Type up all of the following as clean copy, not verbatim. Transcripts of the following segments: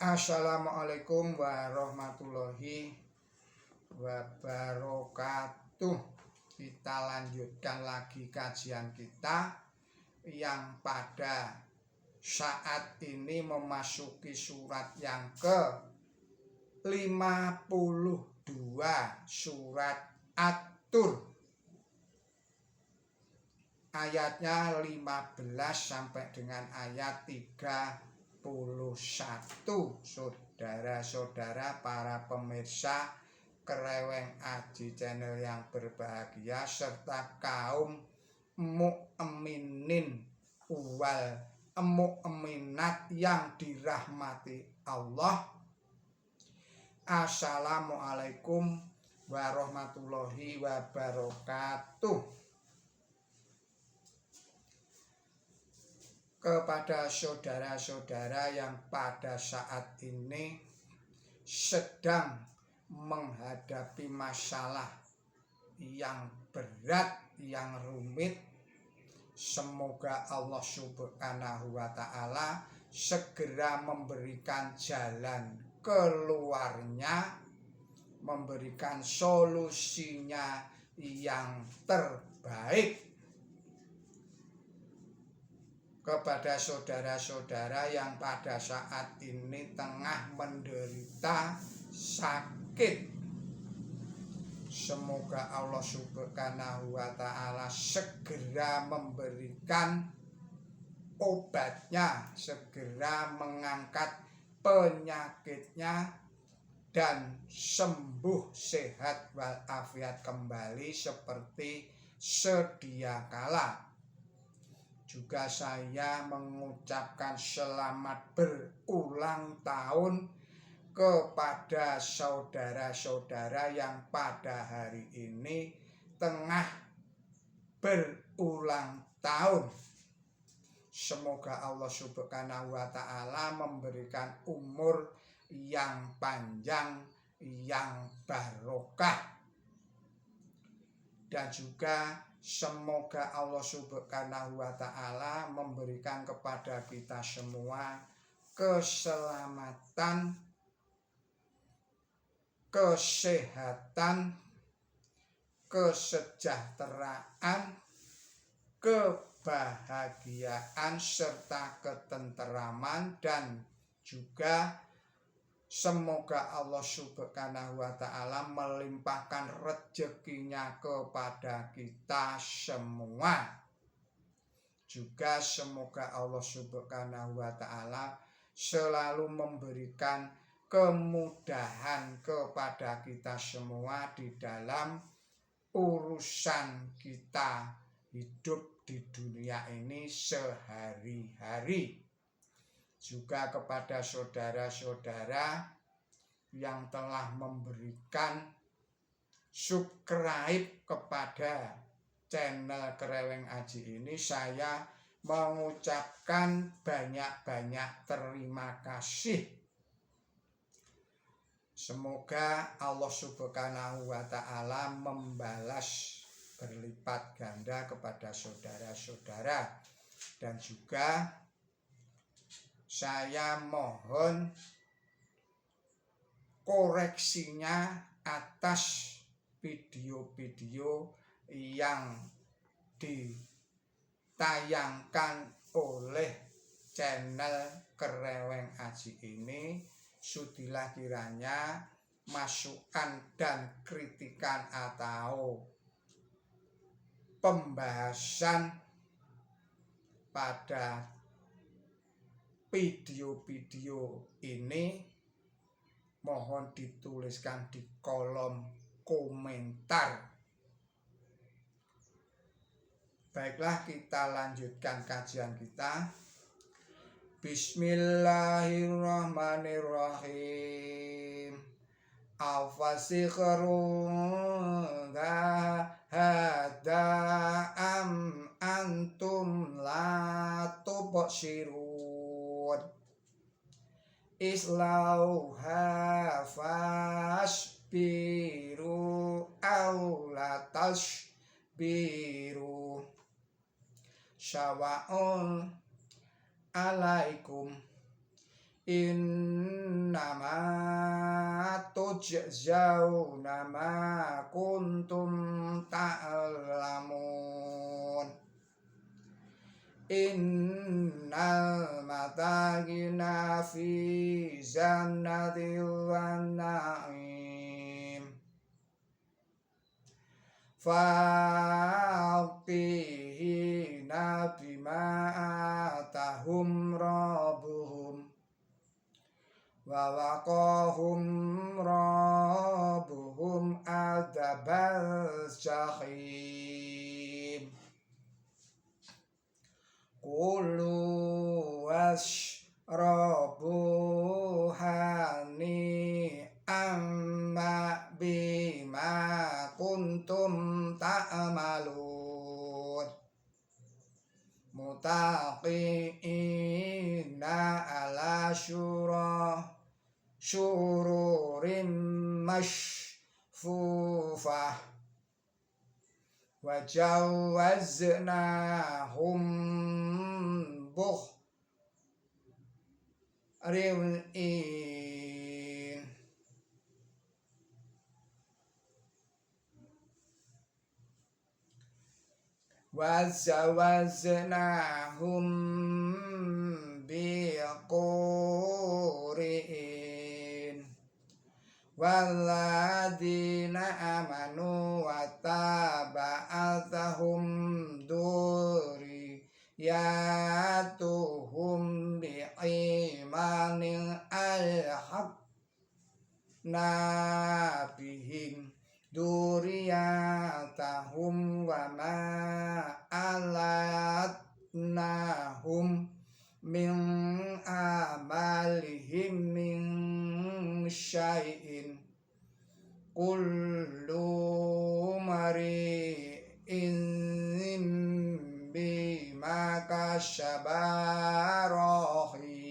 Assalamualaikum warahmatullahi wabarakatuh. Kita lanjutkan lagi kajian kita yang pada saat ini memasuki surat yang ke-52, surat At-Tur. Ayatnya 15 sampai dengan ayat 31. Saudara-saudara para pemirsa Kreweng Aji Channel yang berbahagia serta kaum mukminin wal mukminat yang dirahmati Allah. Assalamualaikum warahmatullahi wabarakatuh. Kepada saudara-saudara yang pada saat ini sedang menghadapi masalah yang berat, yang rumit, semoga Allah Subhanahu wa Ta'ala segera memberikan jalan keluarnya, memberikan solusinya yang terbaik kepada saudara-saudara yang pada saat ini tengah menderita sakit. Semoga Allah Subhanahu wa Ta'ala segera memberikan obatnya, segera mengangkat penyakitnya dan sembuh sehat walafiat kembali seperti sedia kala. Juga saya mengucapkan selamat berulang tahun kepada saudara-saudara yang pada hari ini tengah berulang tahun. Semoga Allah Subhanahu wa Ta'ala memberikan umur yang panjang, yang barokah. Dan juga semoga Allah Subhanahu wa Ta'ala memberikan kepada kita semua keselamatan, kesehatan, kesejahteraan, kebahagiaan, serta ketenteraman, dan juga semoga Allah Subhanahu wa Ta'ala melimpahkan rezekinya kepada kita semua. Juga semoga Allah Subhanahu wa Ta'ala selalu memberikan kemudahan kepada kita semua di dalam urusan kita hidup di dunia ini sehari-hari. Juga kepada saudara-saudara yang telah memberikan subscribe kepada channel Kreweng Aji ini, saya mengucapkan banyak-banyak terima kasih. Semoga Allah Subhanahu wa Ta'ala membalas berlipat ganda kepada saudara-saudara. Dan juga saya mohon koreksinya atas video-video yang ditayangkan oleh channel Kreweng Aji ini. Sudilah kiranya masukan dan kritikan atau pembahasan pada video-video ini mohon dituliskan di kolom komentar. Baiklah, kita lanjutkan kajian kita. Bismillahirrahmanirrahim. Afasikhrun hada am antum la tubsirun. Islauha fasbiru aw la tasbiru sawa'un alaikum in innama tujzauna ma kuntum ta'lamun. Innal matagina fi jannatin wa na'im faqihina bima atahum rabbuhum wa waqahum rabbuhum adzabal jahim. Kulu washrabu hani'an bima kuntum ta'malun mutaqiina ala syururin masyfufah wajawaznahum buhrin wajawaznahum biqurin walladina amanu wa taba'athahum duriyatuhum bi'imanin alhaqna bihim duriyatahum wa ma alatnahum min amalihim min syai'in kullu mari'in bima kasaba rahin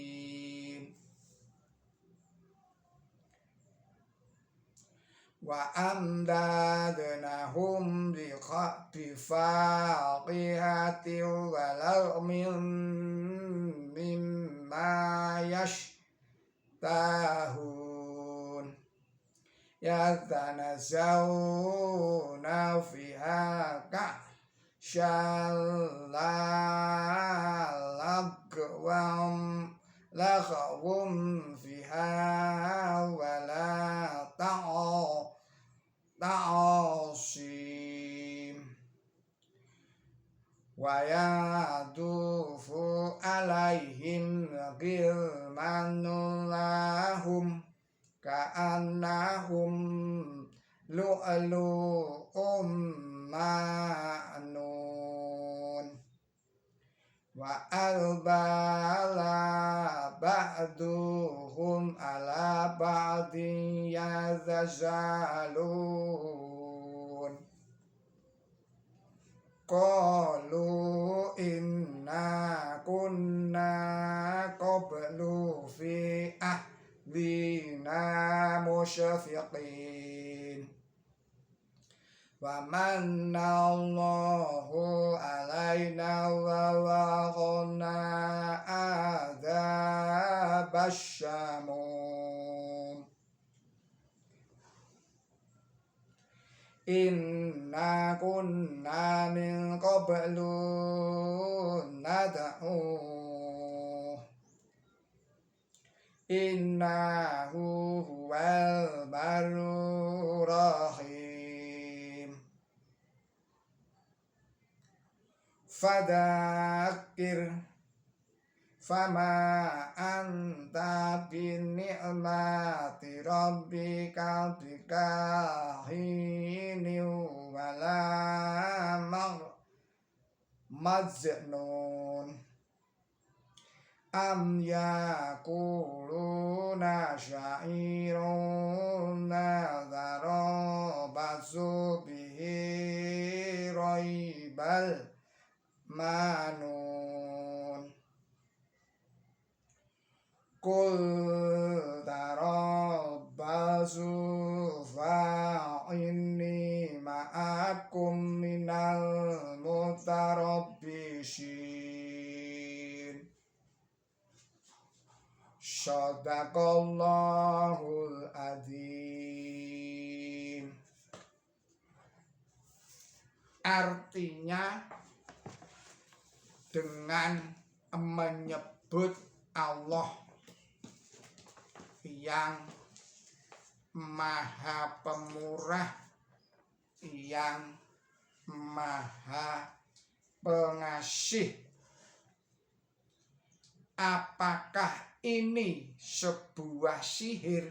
wa amdadnahum bifaqihatin wa lahmin mimma yashtahun yatanazawna fiha laghwum fiha wala ta'asim wa yadufu alaihim ghilmanun lahum ka'annahum lu'lu'um ma'nun wa albala ba'duhum ala ba'din yazalun qalu inna kunna qablu fi ahlina musyfiqin wa manallahu alaina wa waqana adzabassamum inna kunna min qablu nad'u innahu huwal barur rahim fadzakir fama anta bini'mati rabbika bikahini wala majnun am yakuluna sya'irun nadhara basu bihi raibal manun kul tarabbasu fa'inni ma'akum minal mutarabbisin Shadaqallahul adzim. Artinya dengan menyebut Allah yang Maha Pemurah, yang Maha Pengasih. Apakah ini sebuah sihir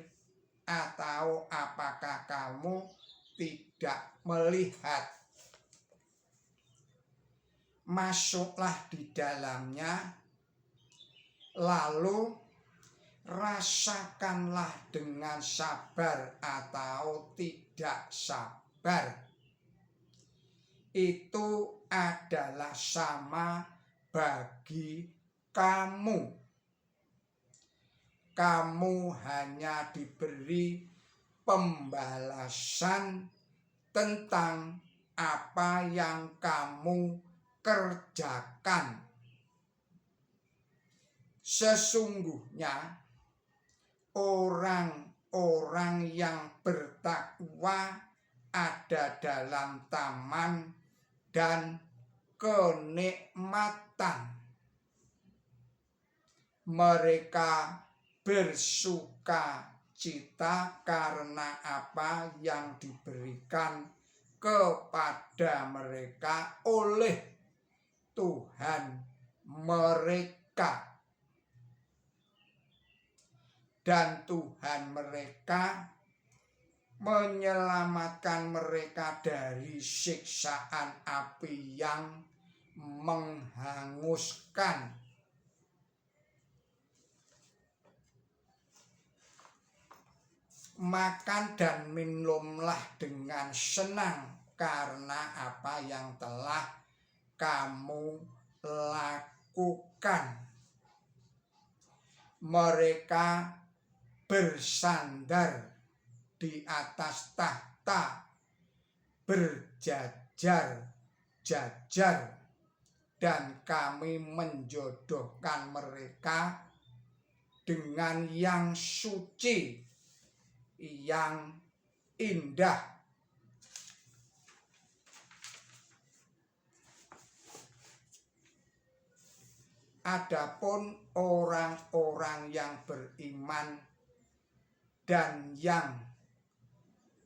atau apakah kamu tidak melihat? Masuklah di dalamnya, lalu rasakanlah dengan sabar atau tidak sabar. Itu adalah sama bagi kamu. Kamu hanya diberi pembalasan tentang apa yang kamu kerjakan. Sesungguhnya orang-orang yang bertakwa ada dalam taman dan kenikmatan. Mereka bersuka cita karena apa yang diberikan kepada mereka oleh Tuhan mereka, dan Tuhan mereka menyelamatkan mereka dari siksaan api yang menghanguskan. Makan dan minumlah dengan senang karena apa yang telah kamu lakukan. Mereka bersandar di atas tahta berjajar-jajar, dan kami menjodohkan mereka dengan yang suci, yang indah. Adapun orang-orang yang beriman dan yang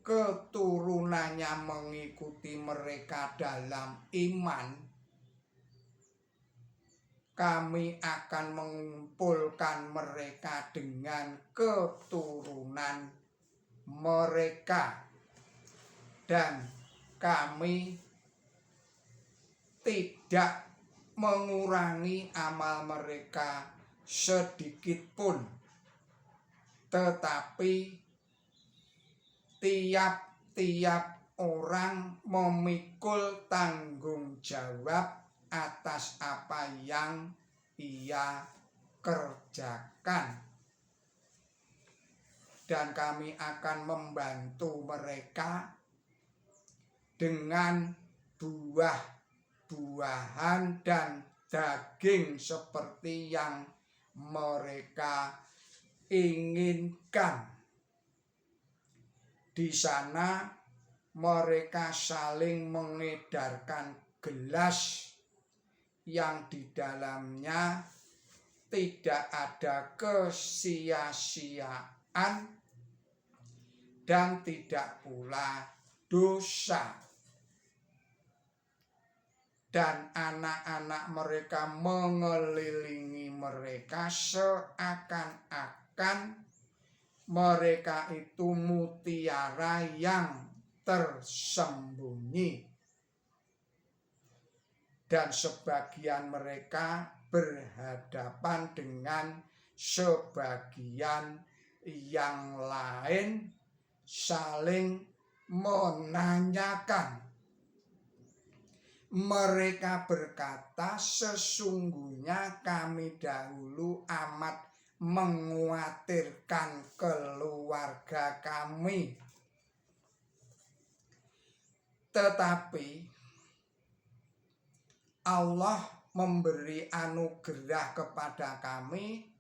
keturunannya mengikuti mereka dalam iman, kami akan mengumpulkan mereka dengan keturunan mereka, dan kami tidak mengurangi amal mereka sedikit pun, tetapi tiap-tiap orang memikul tanggung jawab atas apa yang ia kerjakan, dan kami akan membantu mereka dengan buah-buahan dan daging seperti yang mereka inginkan. Di sana mereka saling mengedarkan gelas yang di dalamnya tidak ada kesia-siaan dan tidak pula dosa. Dan anak-anak mereka mengelilingi mereka seakan-akan mereka itu mutiara yang tersembunyi, dan sebagian mereka berhadapan dengan sebagian yang lain, saling menanyakan. Mereka berkata, sesungguhnya kami dahulu amat mengkhawatirkan keluarga kami, tetapi Allah memberi anugerah kepada kami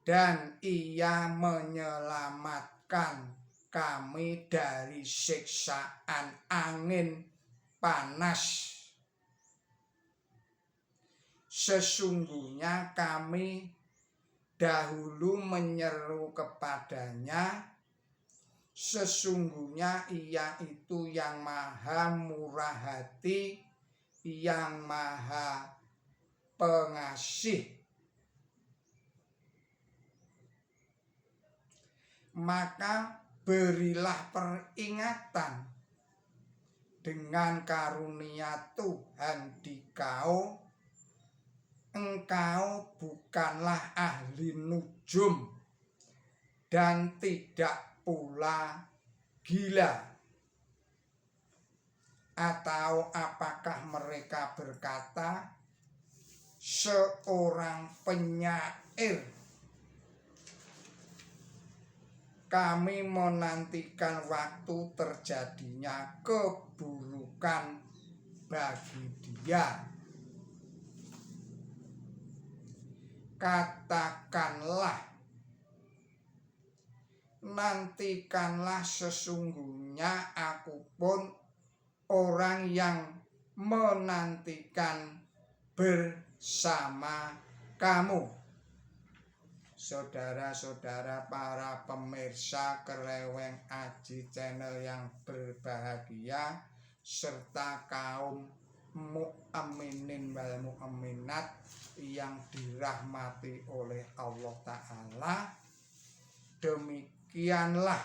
dan ia menyelamatkan kami dari siksaan angin panas. Sesungguhnya kami dahulu menyeru kepadanya, sesungguhnya ia itu yang maha murah hati, yang maha pengasih. Maka berilah peringatan dengan karunia Tuhan dikau, engkau bukanlah ahli nujum dan tidak pula gila. Atau apakah mereka berkata, seorang penyair, kami menantikan waktu terjadinya keburukan bagi dia. Katakanlah, nantikanlah, sesungguhnya aku pun orang yang menantikan bersama kamu. Saudara-saudara para pemirsa Keleweng Aji Channel yang berbahagia, serta kaum mukminin wal mukminat yang dirahmati oleh Allah Ta'ala, demikianlah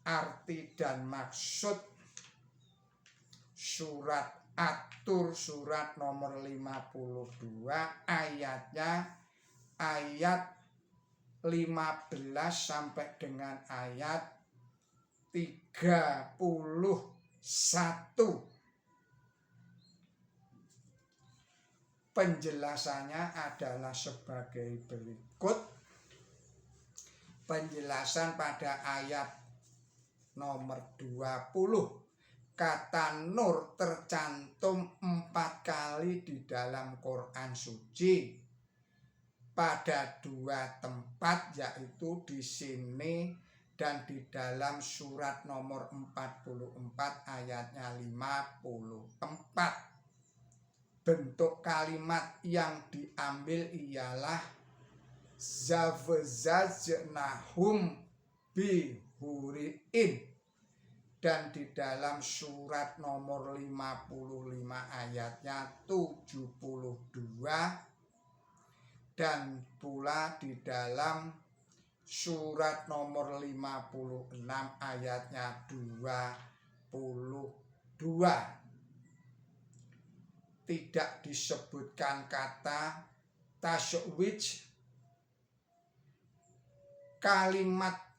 arti dan maksud surat At-Tur, surat nomor 52, ayatnya ayat 15 sampai dengan ayat 31. Penjelasannya adalah sebagai berikut. Penjelasan pada ayat nomor 20. Kata nur tercantum 4 kali di dalam Quran suci pada 2 tempat, yaitu di sini dan di dalam surat nomor 44 ayatnya 54. Bentuk kalimat yang diambil ialah zavzajnahum bihuriin, dan di dalam surat nomor 55 ayatnya 72, dan pula di dalam surat nomor 56 ayatnya 22. Tidak disebutkan kata tasyawij. Kalimat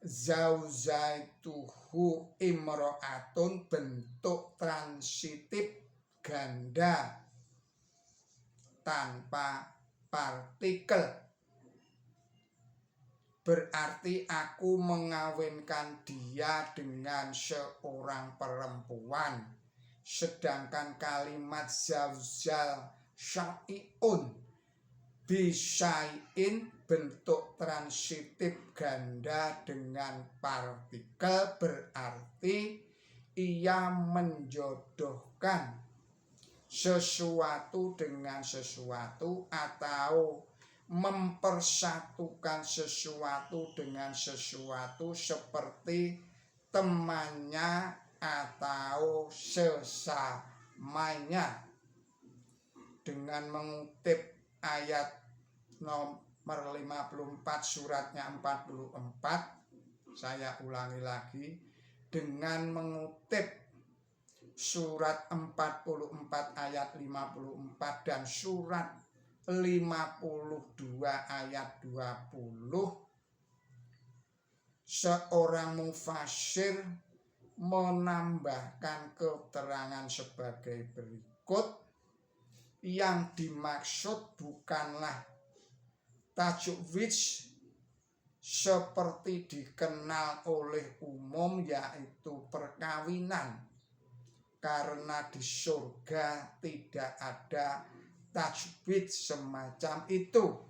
zauzaituhu imro'atun bentuk transitif ganda tanpa partikel, berarti aku mengawinkan dia dengan seorang perempuan. Sedangkan kalimat zaujal syai'un bisyai'in bentuk transitif ganda dengan partikel, berarti ia menjodohkan sesuatu dengan sesuatu atau mempersatukan sesuatu dengan sesuatu seperti temannya atau sesamanya. Dengan mengutip ayat nomor 54 suratnya 44, saya ulangi lagi, dengan mengutip surat 44 ayat 54 dan surat 52 ayat 20, seorang mufassir menambahkan keterangan sebagai berikut. Yang dimaksud bukanlah tasyawij seperti dikenal oleh umum, yaitu perkawinan, karena di surga tidak ada tajwid semacam itu.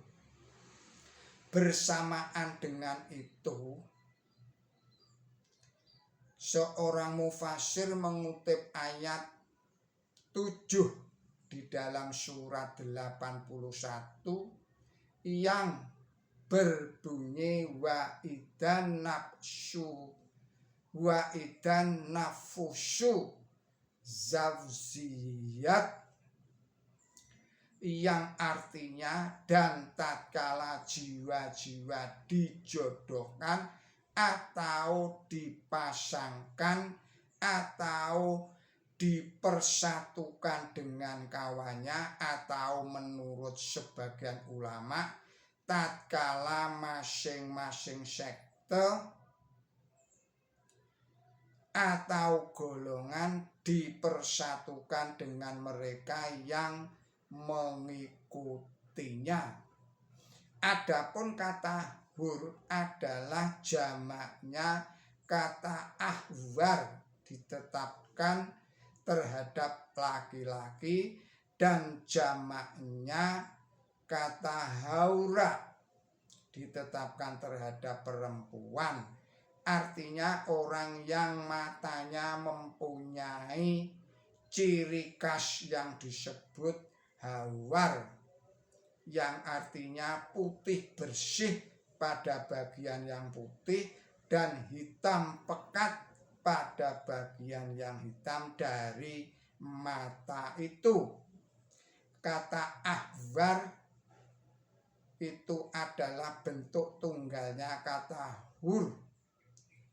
Bersamaan dengan itu, seorang mufasir mengutip ayat 7 di dalam surat 81 yang berbunyi wa idan nafusu zawziyat, yang artinya dan tatkala jiwa-jiwa dijodohkan atau dipasangkan atau dipersatukan dengan kawannya, atau menurut sebagian ulama tatkala masing-masing sekte atau golongan dipersatukan dengan mereka yang mengikutinya. Adapun kata hur adalah jamaknya kata ahwar, ditetapkan terhadap laki-laki, dan jamaknya kata haura ditetapkan terhadap perempuan. Artinya orang yang matanya mempunyai ciri khas yang disebut hawar, yang artinya putih bersih pada bagian yang putih dan hitam pekat pada bagian yang hitam dari mata itu. Kata ahwar itu adalah bentuk tunggalnya kata hur,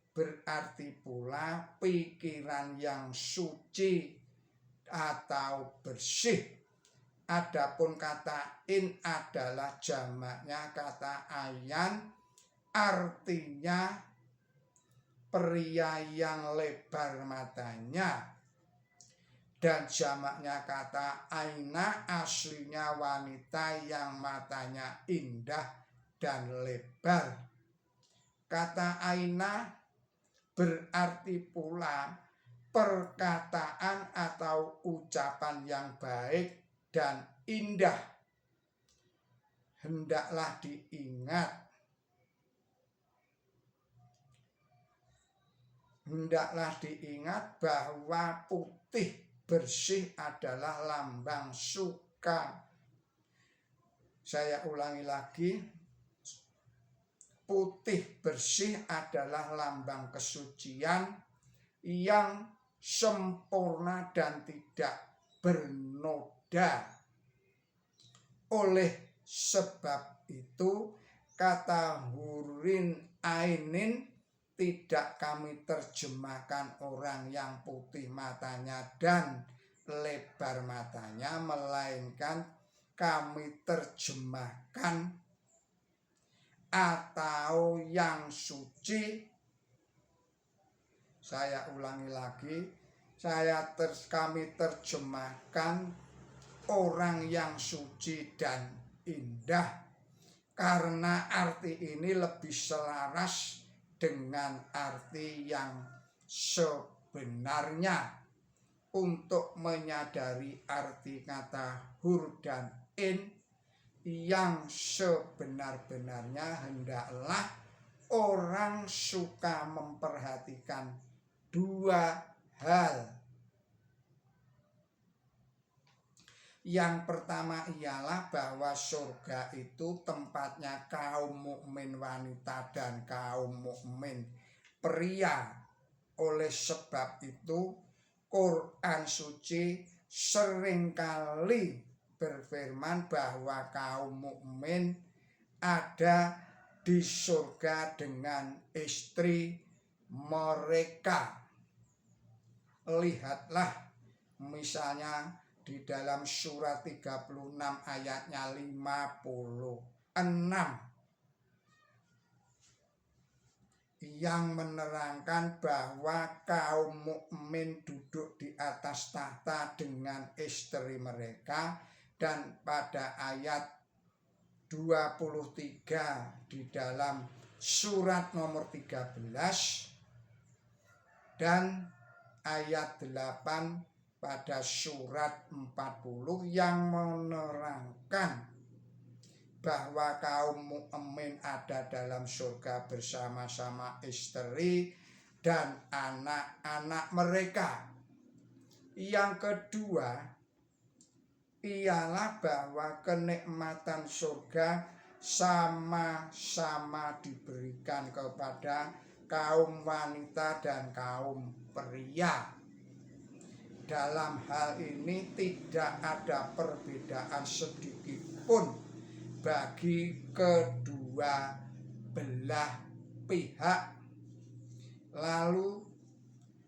berarti pula pikiran yang suci atau bersih. Adapun kata in adalah jamaknya kata ayan, artinya pria yang lebar matanya, dan jamaknya kata aina aslinya wanita yang matanya indah dan lebar. Kata aina berarti pula perkataan atau ucapan yang baik dan indah. Hendaklah diingat bahwa putih bersih adalah lambang suka. Saya ulangi lagi, putih bersih adalah lambang kesucian yang sempurna dan tidak bernoda. Oleh sebab itu, kata hurin ainin tidak kami terjemahkan orang yang putih matanya dan lebar matanya, melainkan kami terjemahkan atau yang suci. Saya ulangi lagi, kami terjemahkan orang yang suci dan indah, karena arti ini lebih selaras dengan arti yang sebenarnya. Untuk menyadari arti kata hur dan in yang sebenar-benarnya, hendaklah orang suka memperhatikan dua hal. Yang pertama ialah bahwa surga itu tempatnya kaum mukmin wanita dan kaum mukmin pria. Oleh sebab itu, Quran suci seringkali berfirman bahwa kaum mukmin ada di surga dengan istri mereka. Lihatlah misalnya di dalam surat 36 ayatnya 56 yang menerangkan bahwa kaum mukmin duduk di atas tahta dengan istri mereka, dan pada ayat 23 di dalam surat nomor 13 dan ayat 8 pada surat 40 yang menerangkan bahwa kaum mukmin ada dalam surga bersama-sama istri dan anak-anak mereka. Yang kedua ialah bahwa kenikmatan surga sama-sama diberikan kepada kaum wanita dan kaum pria. Dalam hal ini tidak ada perbedaan sedikit pun bagi kedua belah pihak. Lalu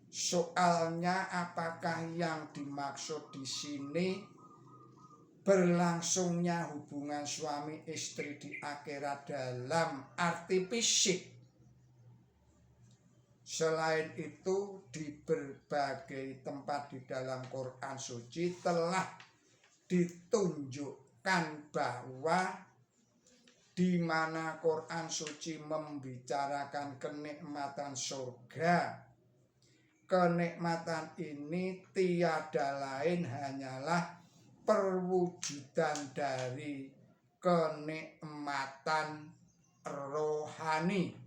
soalnya apakah yang dimaksud di sini berlangsungnya hubungan suami istri di akhirat dalam arti fisik? Selain itu, di berbagai tempat di dalam Quran suci telah ditunjukkan bahwa di mana Quran suci membicarakan kenikmatan surga, kenikmatan ini tiada lain hanyalah perwujudan dari kenikmatan rohani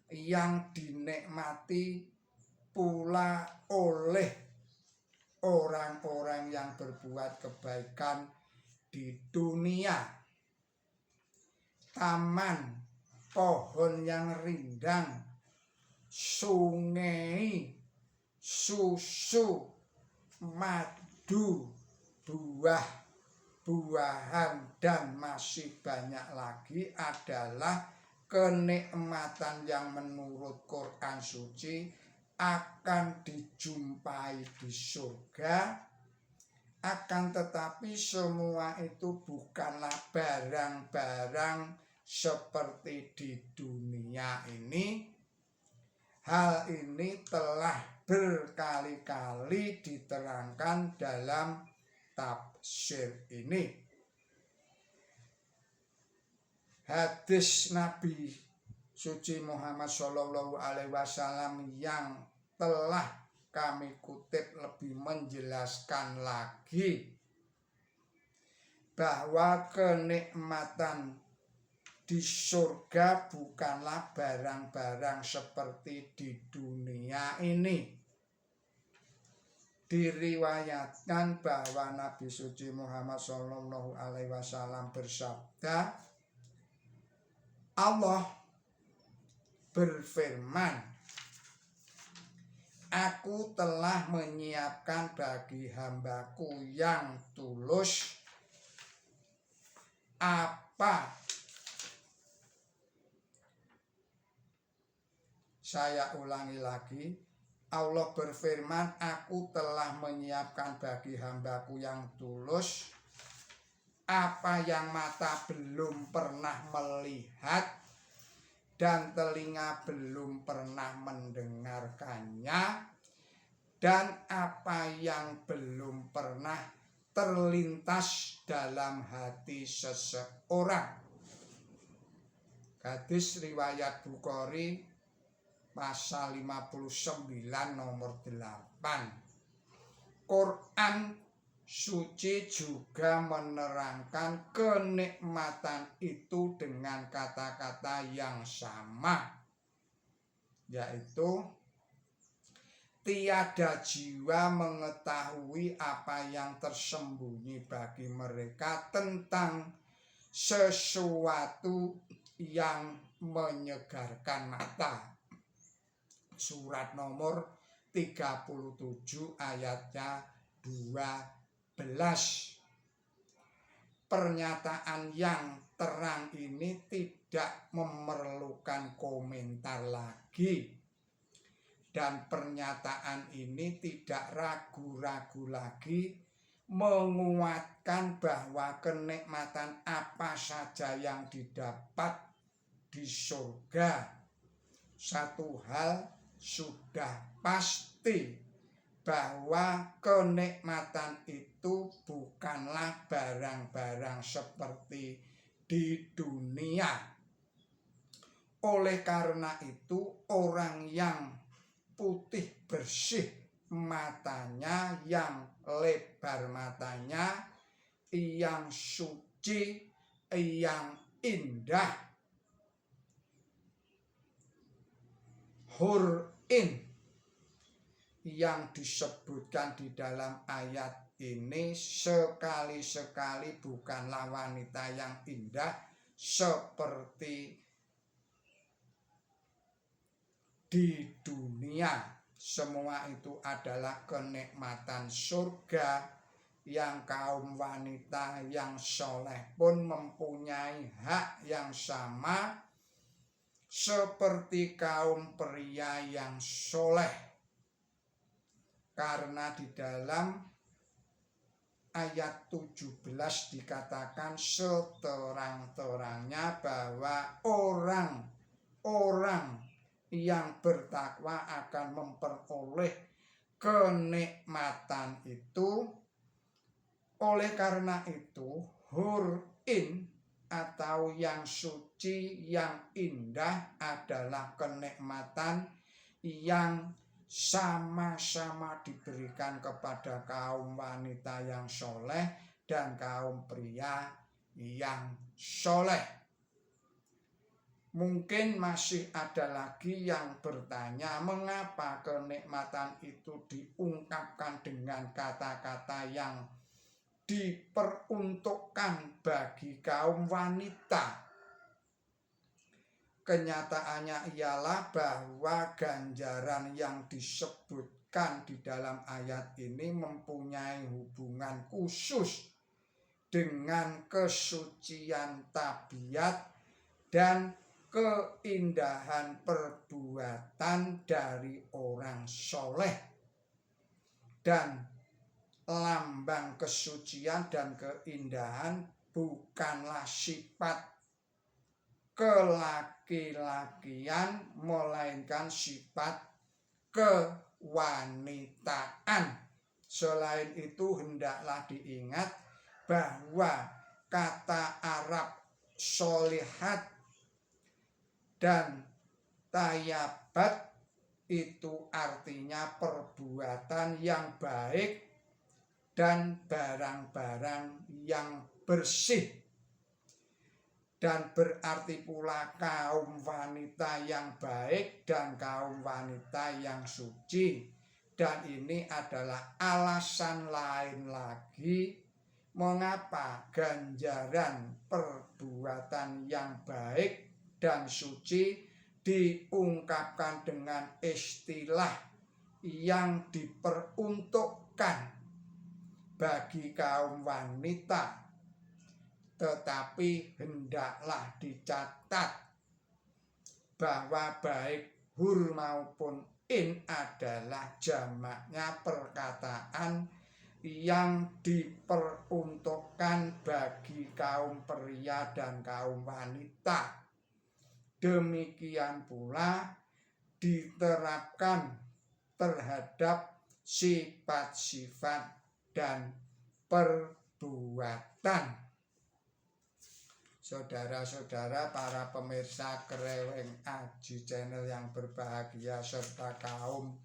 yang dinikmati pula oleh orang-orang yang berbuat kebaikan di dunia. Taman, pohon yang rindang, sungai, susu, madu, buah-buahan, dan masih banyak lagi adalah kenikmatan yang menurut Quran suci akan dijumpai di surga. Akan tetapi semua itu bukanlah barang-barang seperti di dunia ini. Hal ini telah berkali-kali diterangkan dalam tafsir ini. Hadis Nabi suci Muhammad SAW yang telah kami kutip lebih menjelaskan lagi bahwa kenikmatan di surga bukanlah barang-barang seperti di dunia ini. Diriwayatkan bahwa Nabi suci Muhammad SAW bersabda, Allah berfirman, Aku telah menyiapkan bagi hambaku yang tulus apa. Saya ulangi lagi. Allah berfirman, Aku telah menyiapkan bagi hambaku yang tulus apa yang mata belum pernah melihat dan telinga belum pernah mendengarkannya, dan apa yang belum pernah terlintas dalam hati seseorang. Hadis riwayat Bukhari pasal 59 nomor 8. Quran suci juga menerangkan kenikmatan itu dengan kata-kata yang sama, yaitu tiada jiwa mengetahui apa yang tersembunyi bagi mereka tentang sesuatu yang menyegarkan mata. Surat nomor 37 ayatnya 2. Pernyataan yang terang ini tidak memerlukan komentar lagi, dan pernyataan ini tidak ragu-ragu lagi menguatkan bahwa kenikmatan apa saja yang didapat di surga, satu hal sudah pasti, bahwa kenikmatan itu bukanlah barang-barang seperti di dunia. Oleh karena itu, orang yang putih bersih matanya, yang lebar matanya, yang suci, yang indah. Hur-in yang disebutkan di dalam ayat ini sekali-sekali bukanlah wanita yang indah seperti di dunia. Semua itu adalah kenikmatan surga yang kaum wanita yang soleh pun mempunyai hak yang sama seperti kaum pria yang soleh. Karena di dalam ayat 17 dikatakan seterang-terangnya bahwa orang-orang yang bertakwa akan memperoleh kenikmatan itu. Oleh karena itu, hur-in atau yang suci, yang indah adalah kenikmatan yang sama-sama diberikan kepada kaum wanita yang soleh dan kaum pria yang soleh. Mungkin masih ada lagi yang bertanya, mengapa kenikmatan itu diungkapkan dengan kata-kata yang diperuntukkan bagi kaum wanita? Kenyataannya ialah bahwa ganjaran yang disebutkan di dalam ayat ini mempunyai hubungan khusus dengan kesucian tabiat dan keindahan perbuatan dari orang soleh. Dan lambang kesucian dan keindahan bukanlah sifat kelaki-lakian, melainkan sifat kewanitaan. Selain itu hendaklah diingat bahwa kata Arab solihat dan tayabat itu artinya perbuatan yang baik dan barang-barang yang bersih. Dan berarti pula kaum wanita yang baik dan kaum wanita yang suci. Dan ini adalah alasan lain lagi mengapa ganjaran perbuatan yang baik dan suci diungkapkan dengan istilah yang diperuntukkan bagi kaum wanita. Tetapi hendaklah dicatat bahwa baik hur maupun in adalah jamaknya perkataan yang diperuntukkan bagi kaum pria dan kaum wanita. Demikian pula diterapkan terhadap sifat-sifat dan perbuatan. Saudara-saudara, para pemirsa Kreweng Aji Channel yang berbahagia, serta kaum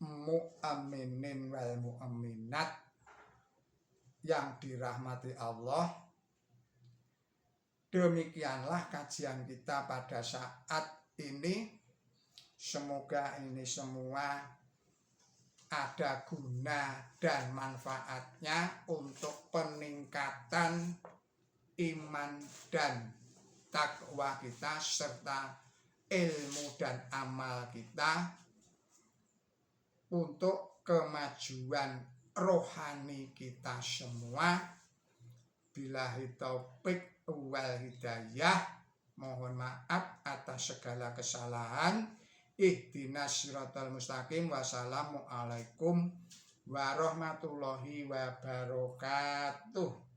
mu'minin wal mu'minat yang dirahmati Allah, demikianlah kajian kita pada saat ini. Semoga ini semua ada guna dan manfaatnya untuk peningkatan iman dan takwa kita serta ilmu dan amal kita untuk kemajuan rohani kita semua. Billahi taufik wal hidayah. Mohon maaf atas segala kesalahan. Ihdinas siratal mustaqim. Wassalamualaikum warahmatullahi wabarakatuh.